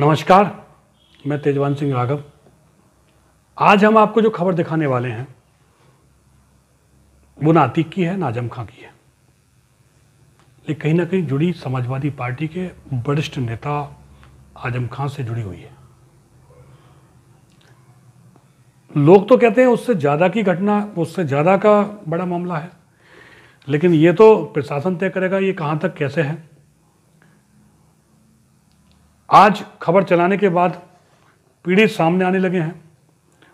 नमस्कार, मैं तेजवान सिंह राघव। आज हम आपको जो खबर दिखाने वाले हैं वो ना अतीक की है ना आजम खां की है, लेकिन कहीं ना कहीं जुड़ी समाजवादी पार्टी के वरिष्ठ नेता आजम खां से जुड़ी हुई है। लोग तो कहते हैं उससे ज़्यादा की घटना, उससे ज़्यादा का बड़ा मामला है, लेकिन ये तो प्रशासन तय करेगा ये कहाँ तक कैसे है। आज खबर चलाने के बाद पीड़ित सामने आने लगे हैं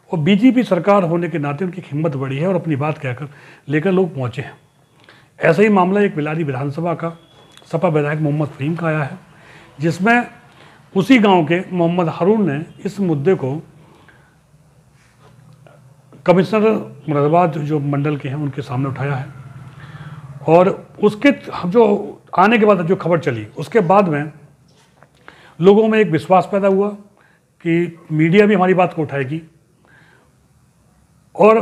और बीजेपी सरकार होने के नाते उनकी हिम्मत बढ़ी है और अपनी बात कहकर लेकर लोग पहुंचे हैं। ऐसा ही मामला एक बिलारी विधानसभा का सपा विधायक मोहम्मद फहीम का आया है, जिसमें उसी गांव के मोहम्मद हारून ने इस मुद्दे को कमिश्नर मुरादाबाद जो मंडल के हैं उनके सामने उठाया है। और उसके जो आने के बाद जो खबर चली उसके बाद में लोगों में एक विश्वास पैदा हुआ कि मीडिया भी हमारी बात को उठाएगी और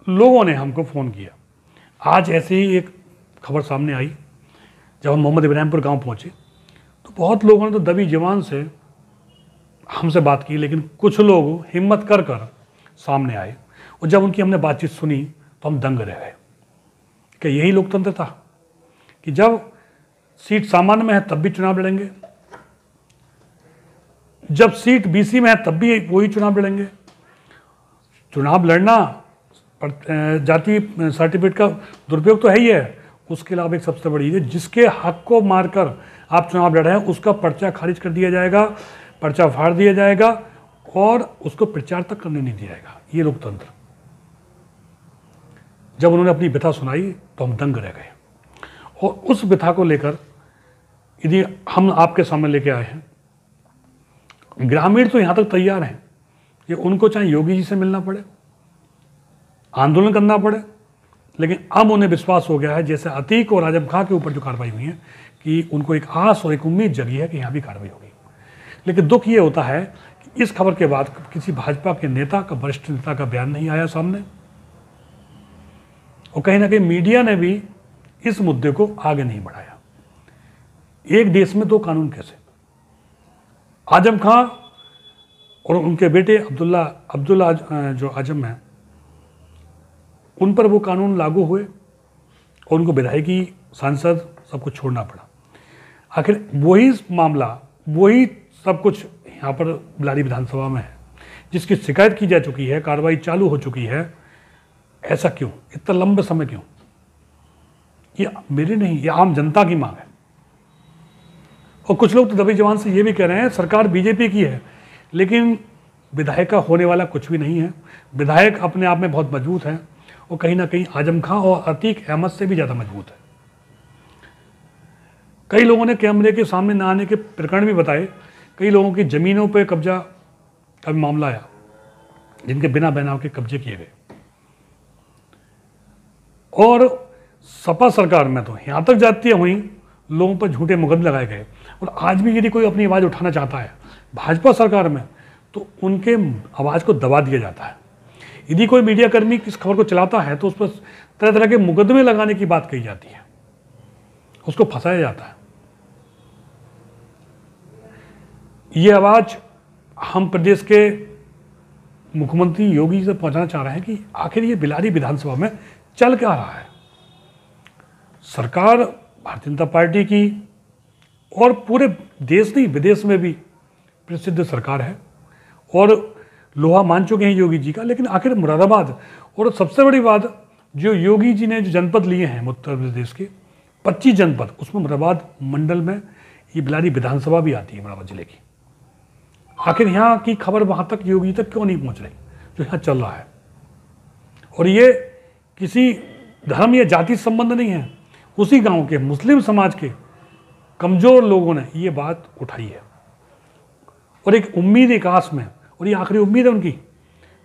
लोगों ने हमको फ़ोन किया। आज ऐसे ही एक खबर सामने आई, जब हम मोहम्मद इब्राहिमपुर गांव पहुंचे तो बहुत लोगों ने तो दबी जबान से हमसे बात की, लेकिन कुछ लोग हिम्मत कर कर सामने आए और जब उनकी हमने बातचीत सुनी तो हम दंग रह गए कि यही लोकतंत्र था कि जब सीट सामान्य में है तब भी चुनाव लड़ेंगे, जब सीट बीसी में है तब भी वही चुनाव लड़ेंगे। चुनाव लड़ना जाति सर्टिफिकेट का दुरुपयोग तो है ही है, उसके अलावा एक सबसे बड़ी है जिसके हक को मारकर आप चुनाव लड़ रहे हैं उसका पर्चा खारिज कर दिया जाएगा, पर्चा फाड़ दिया जाएगा और उसको प्रचार तक करने नहीं दिया जाएगा। ये लोकतंत्र। जब उन्होंने अपनी व्यथा सुनाई तो हम दंग रह गए और उस व्यथा को लेकर यदि हम आपके सामने लेके आए हैं। ग्रामीण तो यहाँ तक तैयार हैं कि उनको चाहे योगी जी से मिलना पड़े, आंदोलन करना पड़े, लेकिन अब उन्हें विश्वास हो गया है जैसे अतीक और आजम खां के ऊपर जो कार्रवाई हुई है कि उनको एक आस और एक उम्मीद जगी है कि यहाँ भी कार्रवाई होगी। लेकिन दुख ये होता है कि इस खबर के बाद किसी भाजपा के नेता का, वरिष्ठ नेता का बयान नहीं आया सामने और कहीं ना कहीं मीडिया ने भी इस मुद्दे को आगे नहीं बढ़ाया। एक देश में दो कानून कैसे? आजम खां और उनके बेटे अब्दुल्ला जो आजम हैं उन पर वो कानून लागू हुए और उनको विधायकी, सांसद सब कुछ छोड़ना पड़ा। आखिर वही मामला, वही सब कुछ यहाँ पर बिलारी विधानसभा में है जिसकी शिकायत की जा चुकी है, कार्रवाई चालू हो चुकी है। ऐसा क्यों? इतना लंबे समय क्यों? ये मेरी नहीं, ये आम जनता की मांग है। और कुछ लोग तो दबी जबान से ये भी कह रहे हैं सरकार बीजेपी की है, लेकिन विधायक का होने वाला कुछ भी नहीं है। विधायक अपने आप में बहुत मजबूत है और कहीं ना कहीं आजम खां और अतीक अहमद से भी ज़्यादा मजबूत है। कई लोगों ने कैमरे के सामने न आने के प्रकरण भी बताए। कई लोगों की ज़मीनों पर कब्जा का मामला आया जिनके बिना बनाव के कब्जे किए गए। और सपा सरकार में तो यहाँ तक जातियाँ हुई, लोगों पर झूठे मुकदमे लगाए गए। और आज भी यदि कोई अपनी आवाज़ उठाना चाहता है भाजपा सरकार में तो उनके आवाज़ को दबा दिया जाता है। यदि कोई मीडिया कर्मी इस खबर को चलाता है तो उस पर तरह तरह के मुकदमे लगाने की बात कही जाती है, उसको फंसाया जाता है। ये आवाज़ हम प्रदेश के मुख्यमंत्री योगी जी से पहुंचाना चाह रहे हैं कि आखिर ये बिलारी विधानसभा में चल क्या रहा है। सरकार भारतीय जनता पार्टी की और पूरे देश नहीं विदेश में भी प्रसिद्ध सरकार है और लोहा मान चुके हैं योगी जी का, लेकिन आखिर मुरादाबाद और सबसे बड़ी बात जो योगी जी ने जो जनपद लिए हैं उत्तर प्रदेश के 25 जनपद, उसमें मुरादाबाद मंडल में ये बिलारी विधानसभा भी आती है मुरादाबाद जिले की। आखिर यहाँ की खबर वहाँ तक योगी तक क्यों नहीं पहुँच रही जो यहाँ चल रहा है? और ये किसी धर्म या जाति संबंध नहीं है, उसी गांव के मुस्लिम समाज के कमज़ोर लोगों ने ये बात उठाई है और एक उम्मीद, एक आस में, और ये आखिरी उम्मीद है उनकी।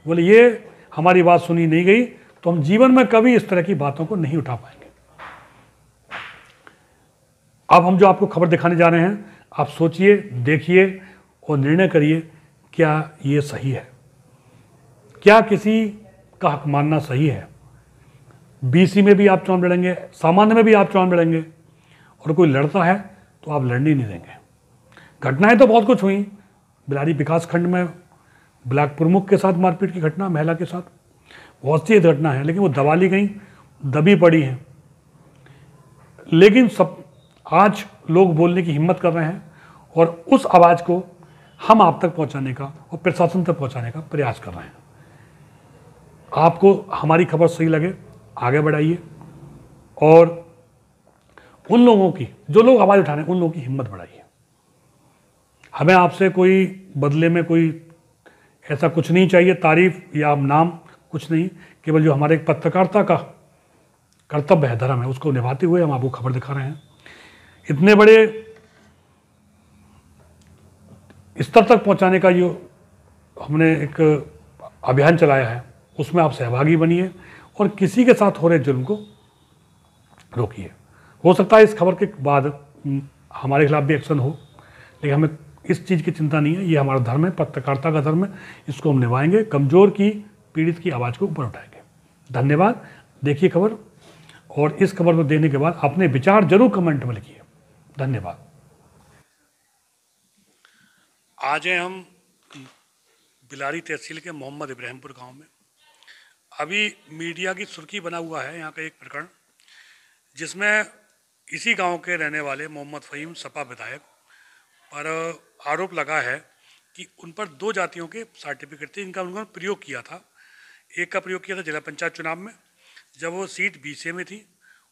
बोले ये हमारी बात सुनी नहीं गई तो हम जीवन में कभी इस तरह की बातों को नहीं उठा पाएंगे। अब हम जो आपको खबर दिखाने जा रहे हैं, आप सोचिए, देखिए और निर्णय करिए क्या ये सही है, क्या किसी का हक मानना सही है। बीसी में भी आप चुनाव लड़ेंगे, सामान्य में भी आप चुनाव लड़ेंगे और कोई लड़ता है तो आप लड़ने नहीं देंगे। घटनाएं तो बहुत कुछ हुई, बिलारी विकास खंड में ब्लॉक प्रमुख के साथ मारपीट की घटना, महिला के साथ, बहुत सी घटना है, लेकिन वो दबा ली गई, दबी पड़ी हैं। लेकिन सब आज लोग बोलने की हिम्मत कर रहे हैं और उस आवाज़ को हम आप तक पहुंचाने का और प्रशासन तक पहुंचाने का प्रयास कर रहे हैं। आपको हमारी खबर सही लगे, आगे बढ़ाइए और उन लोगों की, जो लोग आवाज़ उठा रहे हैं, उन लोगों की हिम्मत बढ़ाइए। हमें आपसे कोई बदले में कोई ऐसा कुछ नहीं चाहिए, तारीफ या नाम कुछ नहीं, केवल जो हमारे एक पत्रकारिता का कर्तव्य है, धर्म है, उसको निभाते हुए हम आपको खबर दिखा रहे हैं। इतने बड़े स्तर तक पहुंचाने का जो हमने एक अभियान चलाया है, उसमें आप सहभागी बनिए और किसी के साथ हो रहे जुल्म को रोकिए। हो सकता है इस खबर के बाद हमारे खिलाफ भी एक्शन हो, लेकिन हमें इस चीज़ की चिंता नहीं है। ये हमारा धर्म है, पत्रकारिता का धर्म है, इसको हम निभाएंगे, कमज़ोर की, पीड़ित की आवाज़ को ऊपर उठाएंगे। धन्यवाद। देखिए खबर, और इस खबर को देखने के बाद अपने विचार जरूर कमेंट में लिखिए। धन्यवाद। आज हैं हम बिलारी तहसील के मोहम्मद इब्राहिमपुर गांव में। अभी मीडिया की सुर्खी बना हुआ है यहाँ का एक प्रकरण, जिसमें इसी गांव के रहने वाले मोहम्मद फ़हीम सपा विधायक पर आरोप लगा है कि उन पर 2 जातियों के सर्टिफिकेट थे, इनका उन्होंने प्रयोग किया था। एक का प्रयोग किया था जिला पंचायत चुनाव में, जब वो सीट बीसे में थी।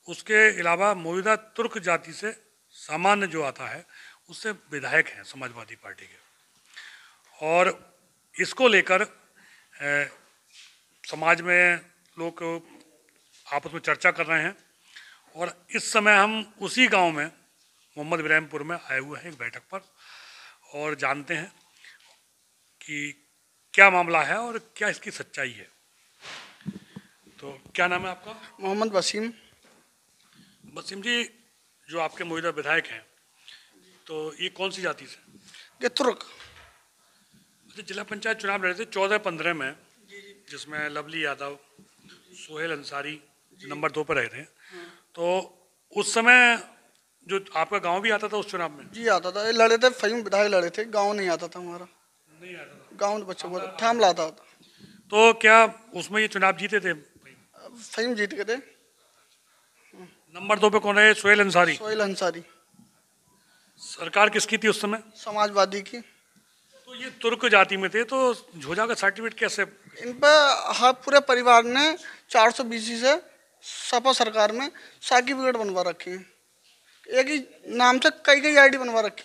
उसके अलावा मौजूदा तुर्क जाति से सामान्य जो आता है, उससे विधायक हैं समाजवादी पार्टी के। और इसको लेकर समाज में लोग आपस में चर्चा कर रहे हैं। और इस समय हम उसी गांव में मोहम्मद इब्राहिमपुर में आए हुए हैं एक बैठक पर, और जानते हैं कि क्या मामला है और क्या इसकी सच्चाई है। तो क्या नाम है आपका? मोहम्मद वसीम। वसीम जी, जो आपके मौजूदा विधायक हैं, तो ये कौन सी जाति से? ये तुर्क। जिला पंचायत चुनाव लड़े थे 14-15 में, जिसमें लवली यादव, सोहेल अंसारी नंबर 2 पर रहे थे। तो उस समय जो आपका गांव भी आता था उस चुनाव में? जी आता था, ये लड़े थे, फ़हीम विधायक लड़े थे, गांव नहीं आता था हमारा। नहीं आता था गांव में बच्चे बहुत ठाम लाता था। तो क्या उसमें ये चुनाव जीते थे? फ़हीम जीत गए थे। नंबर 2 पे कौन है? सोहेल अंसारी। सोहेल अंसारी। सरकार किसकी थी उस समय? समाजवादी की। तो ये तुर्क जाति में थे, तो झोजा का सर्टिफिकेट कैसे? इन पर हर पूरे परिवार ने 420 से सपा सरकार में सर्टिफिकेट बनवा रखे हैं। एक ही नाम से कई कई आईडी बनवा रखी।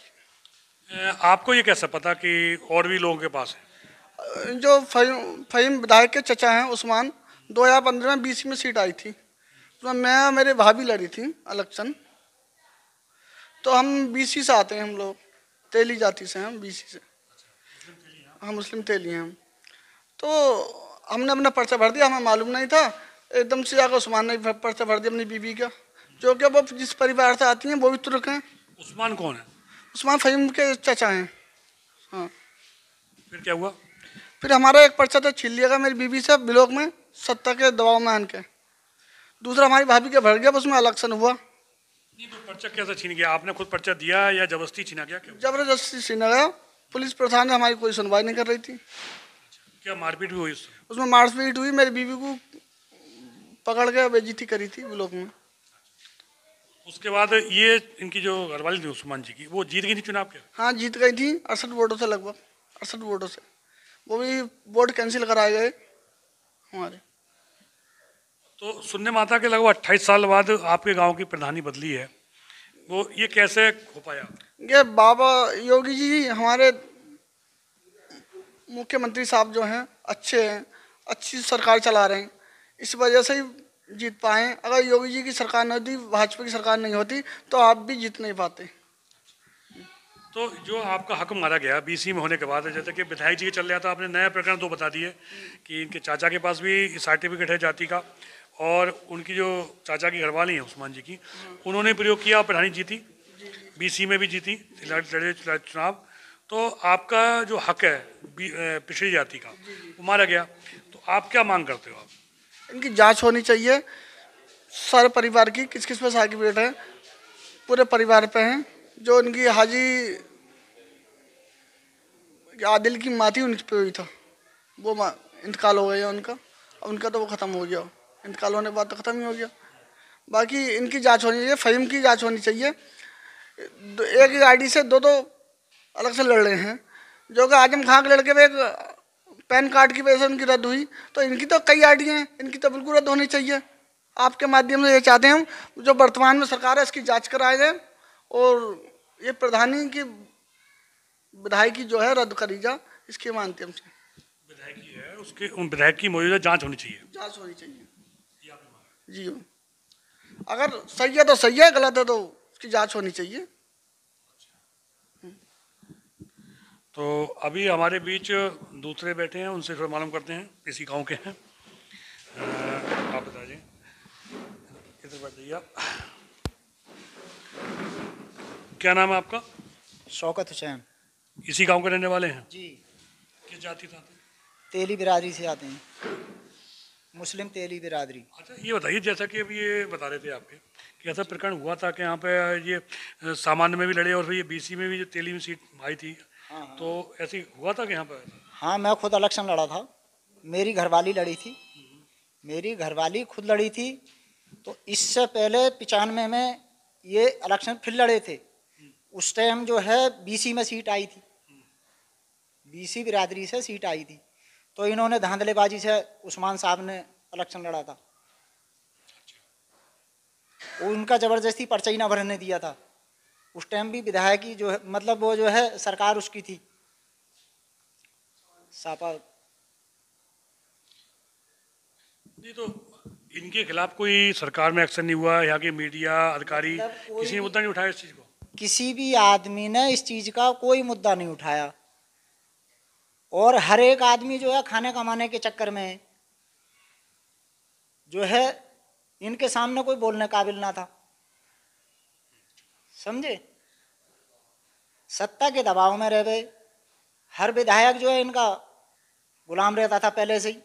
आपको ये कैसे पता कि और भी लोगों के पास है? जो फ़हीम विधायक के चचा हैं उस्मान, 2015 में BC में सीट आई थी, उसमें मैं मेरे भाभी लड़ी थी इलेक्शन। तो हम BC से आते हैं, हम लोग तेली जाति से हैं, हम BC से, हम मुस्लिम तेली हैं हम। तो हमने अपना पर्चा भर दिया, हमें मालूम नहीं था, एकदम से जाकर उस्मान ने पर्चा भर दिया अपनी बीबी का, जो कि वो जिस परिवार से आती हैं वो भी तुर्क हैं। उस्मान कौन है? उस्मान फ़हीम के चचा हैं। हाँ। फिर क्या हुआ? फिर हमारा एक पर्चा तो छीन लिया गया मेरी बीबी से ब्लॉक में, सत्ता के दबाव में आन के। दूसरा हमारी भाभी के भर गया, उसमें इलेक्शन हुआ। नहीं, तो पर्चा कैसे छीन गया? आपने खुद पर्चा दिया या जबरदस्ती छीना गया? क्या जबरदस्ती छीना गया। पुलिस प्रधान ने हमारी कोई सुनवाई नहीं कर रही थी। क्या मारपीट भी हुई उसमें? मारपीट हुई, मेरी बीवी को पकड़ के बेइज्जती करी थी ब्लॉक में। उसके बाद ये इनकी जो घरवाली थी उस्मान जी की, वो जीत गई थी चुनाव के? हाँ जीत गई थी, 68 वोटों से, लगभग 68 वोटों से। वो भी वोट कैंसिल कराए गए हमारे। तो सुनने में आता है कि लगभग 28 साल बाद आपके गांव की प्रधानी बदली है, वो ये कैसे हो पाया? ये बाबा योगी जी हमारे मुख्यमंत्री साहब जो हैं अच्छे हैं, अच्छी सरकार चला रहे हैं, इस वजह से ही जीत पाए। अगर योगी जी की सरकार नहीं होती, भाजपा की सरकार नहीं होती, तो आप भी जीत नहीं पाते। तो जो आपका हक मारा गया BC में होने के बाद, जैसे कि विधायक जी के चल रहा था, आपने नया प्रकरण 2 बता दिए कि इनके चाचा के पास भी सर्टिफिकेट है जाति का, और उनकी जो चाचा की घरवाली है उस्मान जी की, उन्होंने प्रयोग किया, प्रधानी जीती, BC में भी जीती, लड़े चुनाव। तो आपका जो हक है पिछड़ी जाति का, वो मारा गया। तो आप क्या मांग करते हो? आप इनकी जांच होनी चाहिए सारे परिवार की, किस किस पे सर्टिफिकेट है, पूरे परिवार पे हैं। जो इनकी हाजी कि आदिल की माँ थी, उनके पे हुई था। वो इंतकाल हो गया उनका, अब उनका तो वो ख़त्म हो गया, इंतकाल होने के बाद तो ख़त्म ही हो गया। बाकी इनकी जांच होनी चाहिए, फ़हीम की जांच होनी चाहिए। एक ही आईडी से दो दो अलग से लड़ रहे हैं। जो कि आजम खां के लड़के पे एक पैन कार्ड की वजह से उनकी रद्द हुई, तो इनकी तो कई आईडी हैं, इनकी तो बिल्कुल रद्द होनी चाहिए। आपके माध्यम से ये चाहते हैं हम, जो वर्तमान में सरकार है इसकी जांच कराए जाए और ये प्रधानी की विधायकी जो है रद्द करी जा, इसके माध्यम से विधायकी है उसके उन विधायक की मौजूदा जांच होनी चाहिए। जांच होनी चाहिए जी। अगर सही है तो सही है, गलत है तो उसकी जांच होनी चाहिए। तो अभी हमारे बीच दूसरे बैठे हैं, उनसे थोड़ा मालूम करते हैं, इसी गांव के हैं। आप बताइए, इधर बैठ जाइए आप। क्या नाम है आपका? शौकत हुसैन इसी गांव के रहने वाले हैं? जी। किस जाति से आते हैं? तेली बिरादरी से आते हैं, मुस्लिम तेली बिरादरी। अच्छा ये बताइए, जैसा कि अभी ये बता रहे थे आपके कि ऐसा प्रकरण हुआ था कि यहाँ पे ये सामान्य में भी लड़े और फिर ये बीसी में भी जो तेली में सीट आई थी, तो ऐसे हुआ था कि यहाँ पर? हाँ, मैं खुद इलेक्शन लड़ा था, मेरी घरवाली लड़ी थी, मेरी घरवाली खुद लड़ी थी। तो इससे पहले 95 में ये इलेक्शन फिर लड़े थे, उस टाइम जो है बीसी में सीट आई थी, बीसी बिरादरी से सीट आई थी। तो इन्होंने धांधलेबाजी से उस्मान साहब ने इलेक्शन लड़ा था, उनका ज़बरदस्ती पर्चा ही ना भरने दिया था। उस टाइम भी विधायकी जो है मतलब वो जो है सरकार उसकी थी सापा। नहीं तो इनके खिलाफ कोई सरकार में एक्शन नहीं हुआ? यहाँ के मीडिया अधिकारी मतलब किसी ने मुद्दा नहीं उठाया इस चीज़ को? किसी भी आदमी ने इस चीज़ का कोई मुद्दा नहीं उठाया। और हर एक आदमी जो है खाने कमाने के चक्कर में जो है इनके सामने कोई बोलने काबिल ना था, समझे। सत्ता के दबाव में रह गए, हर विधायक जो है इनका गुलाम रहता था पहले से ही।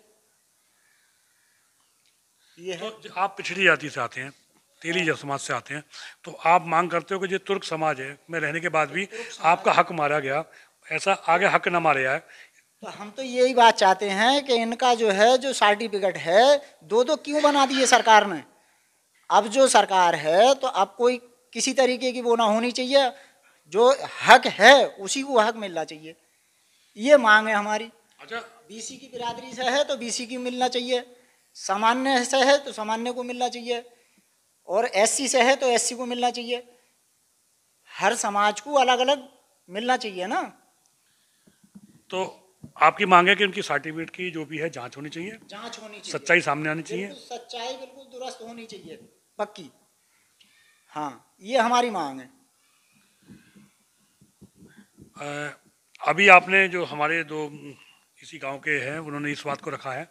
ये है। तो आप पिछड़ी जाति से आते हैं, तेली समाज से आते हैं, तो आप मांग करते हो कि जो तुर्क समाज है में रहने के बाद भी आपका हक मारा गया, ऐसा आगे हक ना मारे जाए। तो हम तो यही बात चाहते हैं कि इनका जो है जो सर्टिफिकेट है दो दो क्यों बना दिए सरकार ने। अब जो सरकार है तो अब कोई किसी तरीके की वो ना होनी चाहिए, जो हक है उसी को हक मिलना चाहिए, ये मांग है हमारी। अच्छा, बीसी की बिरादरी से है तो बीसी की मिलना चाहिए, सामान्य से है तो सामान्य को मिलना चाहिए, और एससी से है तो एससी को मिलना चाहिए। हर समाज को अलग अलग मिलना चाहिए ना। तो आपकी मांग है कि उनकी सर्टिफिकेट की जो भी है जांच होनी चाहिए, जांच होनी चाहिए, सच्चाई सामने आनी चाहिए, सच्चाई बिल्कुल दुरुस्त होनी चाहिए, पक्की। हाँ, ये हमारी मांग है। अभी आपने जो हमारे दो इसी गांव के हैं उन्होंने इस बात को रखा है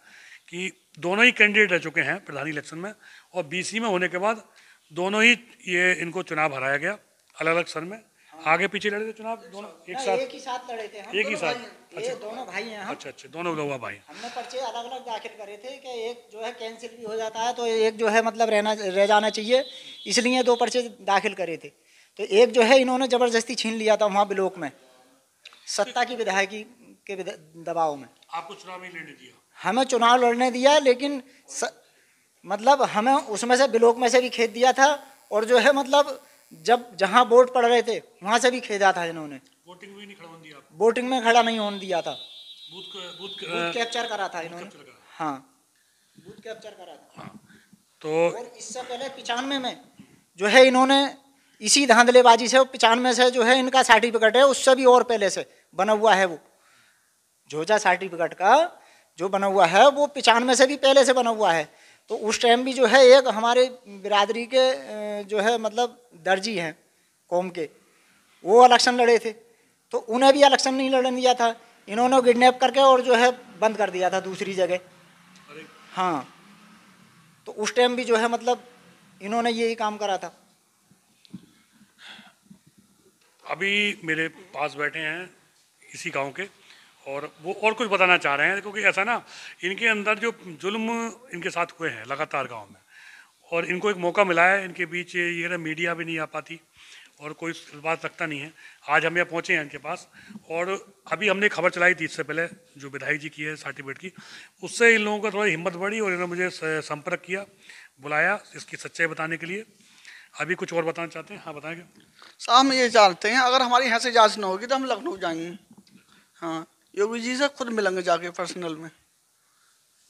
कि दोनों ही कैंडिडेट रह चुके हैं प्रधानी इलेक्शन में, और बीसी में होने के बाद दोनों ही ये इनको चुनाव हराया गया अलग अलग सन में। आगे पीछे लड़े थे चुनाव दोनों एक साथ? एक ही साथ लड़े थे हम, एक ही साथ? ये दोनों भाई हैं हम। अच्छा अच्छा, दोनों दो भाई। हमने पर्चे अलग अलग दाखिल करे थे कि एक जो है कैंसिल भी हो जाता है तो एक जो है मतलब रह जाना चाहिए, इसलिए दो पर्चे दाखिल करे थे। तो एक जो है इन्होंने ज़बरदस्ती छीन लिया था वहाँ ब्लॉक में, सत्ता की विधायकी के दबाव में। आपको चुनाव नहीं लड़ने दिया? हमें चुनाव लड़ने दिया, लेकिन मतलब हमें उसमें से ब्लॉक में से भी खेद दिया था, और जो है मतलब जब जहाँ वोट पड़ रहे थे वहाँ से भी खेदा था इन्होंने। वोटिंग भी नहीं खड़ा होने दिया? वोटिंग में खड़ा नहीं होने दिया था, बूथ कैप्चर करा था इन्होंने। हाँ, बूथ कैप्चर करा था। हाँ, तो और इससे पहले 95 में जो है इन्होंने इसी धांधलेबाजी से 95 से जो है इनका सर्टिफिकेट है उससे भी और पहले से बना हुआ है, वो झोजा सर्टिफिकेट का जो बना हुआ है वो 95 से भी पहले से बना हुआ है। तो उस टाइम भी जो है एक हमारे बिरादरी के जो है मतलब दर्जी हैं कौम के, वो इलेक्शन लड़े थे, तो उन्हें भी इलेक्शन नहीं लड़ने दिया था, इन्होंने किडनैप करके और जो है बंद कर दिया था दूसरी जगह। हाँ, तो उस टाइम भी जो है मतलब इन्होंने यही काम करा था। अभी मेरे पास बैठे हैं इसी गांव के, और वो और कुछ बताना चाह रहे हैं, क्योंकि ऐसा ना इनके अंदर जो जुल्म इनके साथ हुए हैं लगातार गांव में, और इनको एक मौका मिला है, इनके बीच ये ना मीडिया भी नहीं आ पाती, और कोई इस बात रखता नहीं है। आज हम यहाँ पहुँचे हैं इनके पास, और अभी हमने खबर चलाई थी इससे पहले जो विधायक जी की है सर्टिफिकेट की, उससे इन लोगों का थोड़ी हिम्मत बढ़ी और इन्होंने मुझे संपर्क किया, बुलाया इसकी सच्चाई बताने के लिए। अभी कुछ और बताना चाहते हैं? हाँ बताएंगे। साहब हम ये चाहते हैं, अगर हमारी यहाँ से जांच ना होगी तो हम लखनऊ जाएंगे। हाँ, योगी जी से खुद मिलेंगे जाके पर्सनल में,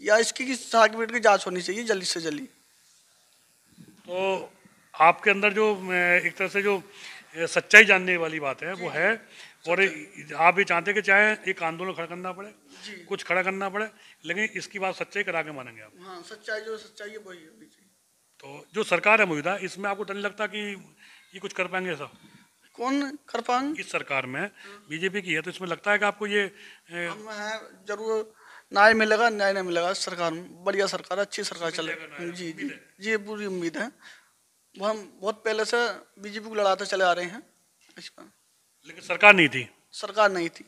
या इसकी सर्टिफिकेट की जांच होनी चाहिए जल्दी से जल्दी। तो आपके अंदर जो एक तरह से जो सच्चाई जानने वाली बात है वो है, और आप ये चाहते हैं कि चाहे एक आंदोलन खड़ा करना पड़े, कुछ खड़ा करना पड़े, लेकिन इसकी बात सच्चाई करा के मानेंगे आप। हाँ, सच्चाई जो सच्चाई है वही होनी चाहिए। तो जो सरकार है मौजूदा, इसमें आपको डर नहीं लगता कि ये कुछ कर पाएंगे ऐसा? कौन कर पाएंगे? इस सरकार में बीजेपी की है, तो इसमें लगता है कि आपको ये हम हैं, जरूर न्याय मिलेगा, न्याय नहीं मिलेगा इस सरकार में। बढ़िया सरकार, अच्छी सरकार चले। जी जी जी, पूरी उम्मीद है। वो हम बहुत पहले से बीजेपी को लड़ाते चले आ रहे हैं इस पर, लेकिन सरकार नहीं थी। सरकार नहीं थी।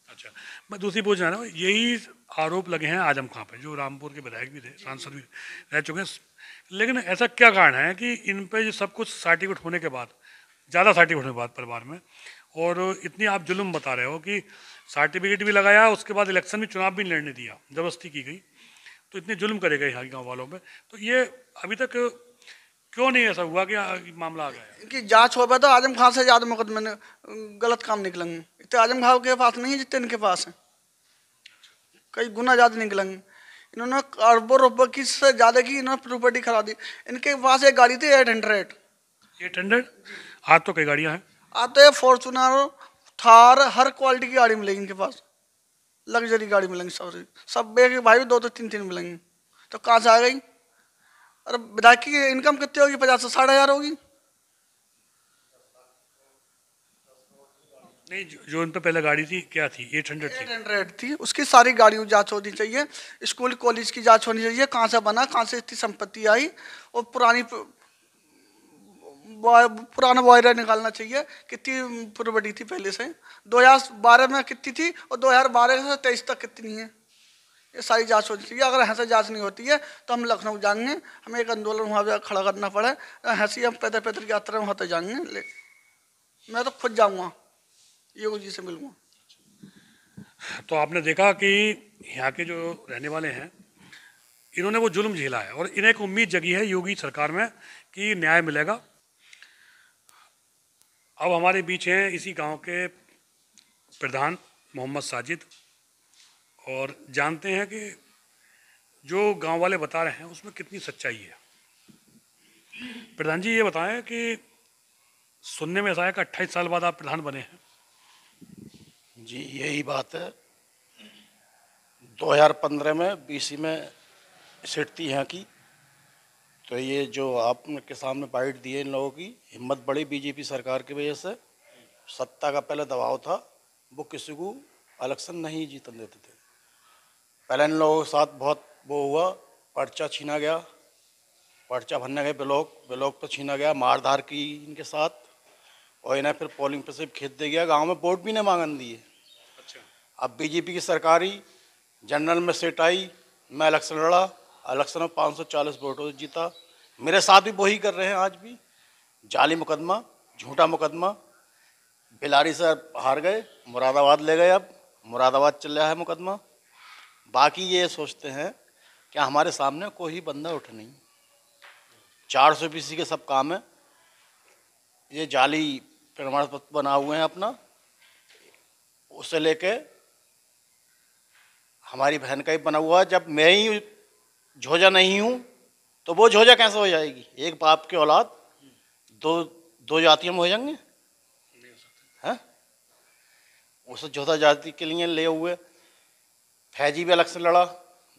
अच्छा, मैं दूसरी पूछ रहा हूँ, यही आरोप लगे हैं आजम खां पे, जो रामपुर के विधायक भी थे, सांसद भी रह चुके हैं, लेकिन ऐसा क्या कारण है कि इन पे जो सब कुछ सर्टिफिकेट होने के बाद, ज़्यादा सर्टिफिकेट होने के बाद परिवार में, और इतनी आप जुल्म बता रहे हो कि सर्टिफिकेट भी लगाया, उसके बाद इलेक्शन में चुनाव भी नहीं लड़ने दिया, जबरदस्ती की गई, तो इतने जुल्म करे गए यहाँ गाँव वालों पे, तो ये अभी तक क्यों नहीं ऐसा हुआ कि मामला आ गया? इनकी जांच हो पाए तो आजम खान से ज़्यादा मुकदमे ने गलत काम निकलेंगे। इतने आजम खान के पास नहीं है जितने इनके पास है, कई गुना ज़्यादा निकलेंगे। इन्होंने अरबों रुपये की से ज़्यादा की इन्होंने प्रॉपर्टी खरा दी। इनके पास एक गाड़ी थी 800। 800? आज तो कई गाड़ियाँ हैं। आते हैं फॉर्चुनर, थार, हर क्वालिटी की गाड़ी मिलेगी इनके पास, लग्जरी गाड़ी मिलेंगी सब एक भाई भी 2-3 मिलेंगी। तो कहाँ से आ गई? अरे विधायक की इनकम कितनी होगी? 50 से 60,000 होगी। नहीं, जो उन पे पहले गाड़ी थी क्या थी? 800 थी। 800 थी। उसकी सारी गाड़ियों जांच होनी चाहिए, स्कूल कॉलेज की जांच होनी चाहिए, कहाँ से बना, कहाँ से इतनी संपत्ति आई, और पुराना वायरा निकालना चाहिए, कितनी प्रॉपर्टी थी पहले से, 2012 में कितनी थी और 2012 से 23 तक कितनी है। ये सारी जांच होनी चाहिए। अगर यहाँ से जांच नहीं होती है तो हम लखनऊ जाएंगे, हमें एक आंदोलन वहाँ पे खड़ा करना पड़े, हंसी हम पैदल पैदल यात्रा में होते जाएंगे। मैं तो खुद जाऊँगा, योगी जी से मिलूँगा। तो आपने देखा कि यहाँ के जो रहने वाले हैं, इन्होंने वो जुल्म झेला है, और इन्हें एक उम्मीद जगी है योगी सरकार में कि न्याय मिलेगा। अब हमारे बीच हैं इसी गांव के प्रधान मोहम्मद साजिद, और जानते हैं कि जो गांव वाले बता रहे हैं उसमें कितनी सच्चाई है। प्रधान जी, ये बताएं कि सुनने में ऐसा है कि 28 साल बाद आप प्रधान बने हैं। जी, यही बात है। 2015 में बीसी में सीट थी यहाँ की, तो ये जो आपने के सामने बाइट दी है, इन लोगों की हिम्मत बढ़ी बीजेपी सरकार की वजह से। सत्ता का पहले दबाव था, वो किसी को इलेक्शन नहीं जीतने देते थे। पहले इन लोगों के साथ बहुत वो हुआ, पर्चा छीना गया, पर्चा भरने गए ब्लॉक पर छीना गया, मारधार की इनके साथ, और इन्हें फिर पोलिंग पर से खेत दे गया, गांव में वोट भी नहीं मांगन दिए। अच्छा। अब बीजेपी की सरकारी जनरल में सीट आई, मैं इलेक्शन लड़ा, इलेक्शन में 540 वोटों से जीता। मेरे साथ भी वही कर रहे हैं आज भी, जाली मुकदमा, झूठा मुकदमा। बिलारी से हार गए, मुरादाबाद ले गए, अब मुरादाबाद चल रहा है मुकदमा। बाकी ये सोचते हैं कि हमारे सामने कोई बंदा उठ नहीं, 400 BC के सब काम है। ये जाली प्रमाण पत्र बना हुए हैं अपना, उसे लेके हमारी बहन का ही बना हुआ है। जब मैं ही झोजा नहीं हूँ तो वो झोजा कैसे हो जाएगी? एक बाप की औलाद दो जातियों में हो जाएंगे हैं? उसे जोधा जाति के लिए ले हुए। फैजी भी इलेक्शन लड़ा,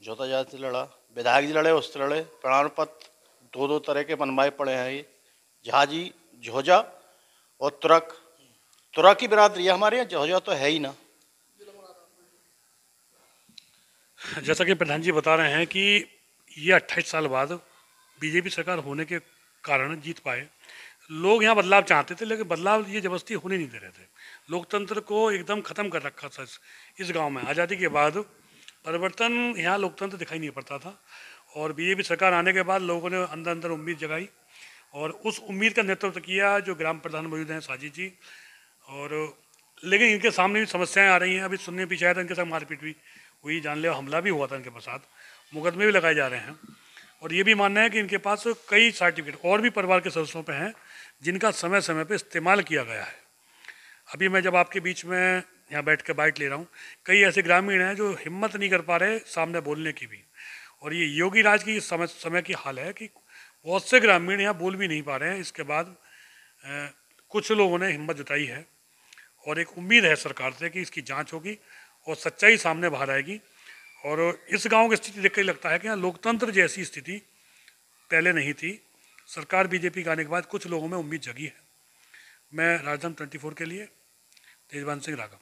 जोधा जाति लड़ा, विधायक जी लड़े, उससे लड़े। प्रमाण पत्र दो तरह के बनवाए पड़े हैं। ये जहाजी, झोजा और तुरक की बिरादरी है हमारे यहाँ, झोजा तो है ही ना। जैसा कि प्रधान जी बता रहे हैं कि ये 28 साल बाद बीजेपी सरकार होने के कारण जीत पाए। लोग यहाँ बदलाव चाहते थे, लेकिन बदलाव ये जबरदस्ती होने नहीं दे रहे थे। लोकतंत्र को एकदम ख़त्म कर रखा था इस गांव में। आज़ादी के बाद परिवर्तन, यहाँ लोकतंत्र दिखाई नहीं पड़ता था, और बीजेपी सरकार आने के बाद लोगों ने अंदर अंदर उम्मीद जगाई और उस उम्मीद का नेतृत्व किया जो ग्राम प्रधान मौजूद हैं साजिद जी। और लेकिन इनके सामने भी समस्याएं आ रही हैं। अभी सुनने पीछे आया था इनके साथ मारपीट भी हुई, जानलेवा हमला भी हुआ था इनके साथ, मुकदमे भी लगाए जा रहे हैं। और ये भी मानना है कि इनके पास कई सर्टिफिकेट और भी परिवार के सदस्यों पे हैं जिनका समय समय पे इस्तेमाल किया गया है। अभी मैं जब आपके बीच में यहाँ बैठ के बाइट ले रहा हूँ, कई ऐसे ग्रामीण हैं जो हिम्मत नहीं कर पा रहे सामने बोलने की भी। और ये योगी राज की समय की हाल है कि बहुत से ग्रामीण यहाँ बोल भी नहीं पा रहे हैं। इसके बाद कुछ लोगों ने हिम्मत जुटाई है और एक उम्मीद है सरकार से कि इसकी जांच होगी और सच्चाई सामने बाहर आएगी। और इस गांव की स्थिति देख कर लगता है कि यहाँ लोकतंत्र जैसी स्थिति पहले नहीं थी। सरकार बीजेपी का आने के बाद कुछ लोगों में उम्मीद जगी है। मैं राजधानी 24 के लिए तेजवान सिंह राघव।